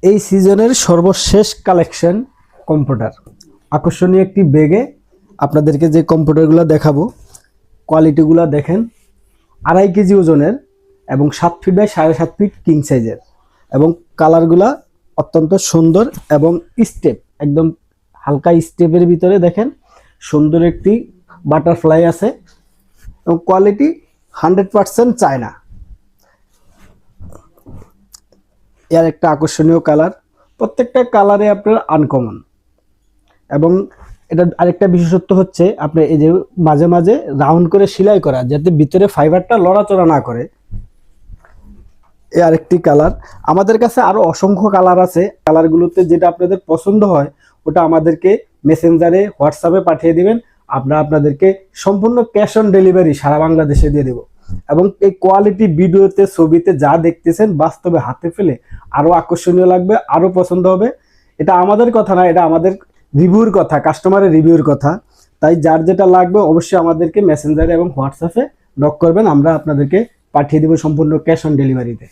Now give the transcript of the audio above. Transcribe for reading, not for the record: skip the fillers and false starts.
এই সিজনের সর্বশেষ কালেকশন কম্পিউটার, আকর্ষণীয় একটি ব্যাগে আপনাদেরকে যে কম্পিউটারগুলো দেখাবো, কোয়ালিটিগুলো দেখেন। 2.5 কেজি ওজনের এবং 7 ফিট বাই 7.5 ফিট কিং সাইজের, এবং কালারগুলা অত্যন্ত সুন্দর এবং স্টেপ, একদম হালকা স্টেপের ভিতরে দেখেন সুন্দর একটি বাটারফ্লাই আছে এবং কোয়ালিটি 100% চায়না। এর একটা আকর্ষণীয় কালার, প্রত্যেকটা কালারে আপনার আনকমন। এবং এটা আরেকটা বিশেষত্ব হচ্ছে আপনি এই যে মাঝে মাঝে রাউন্ড করে সেলাই করা, যাতে ভিতরে ফাইবারটা লড়াচড়া না করে। এই আরেকটি কালার। আমাদের কাছে আরো অসংখ্য কালার আছে, কালারগুলোতে যেটা আপনাদের পছন্দ হয় ওটা আমাদেরকে মেসেঞ্জারে, হোয়াটসঅ্যাপে পাঠিয়ে দিবেন। আমরা আপনাদেরকে সম্পূর্ণ ক্যাশ অন ডেলিভারি সারা বাংলাদেশে দিয়ে দেব। এবং এই কোয়ালিটি ভিডিওতে, ছবিতে যা দেখতেছেন বাস্তবে হাতে ফেলে আরো আকর্ষণীয় লাগবে, আরো পছন্দ হবে। এটা আমাদের কথা না, এটা আমাদের রিভিউর কথা, কাস্টমারের রিভিউর কথা। তাই যার যেটা লাগবে অবশ্যই আমাদেরকে মেসেঞ্জারে এবং হোয়াটসঅ্যাপে নক করবেন, আমরা আপনাদেরকে পাঠিয়ে দেব সম্পূর্ণ ক্যাশ অন ডেলিভারিতে।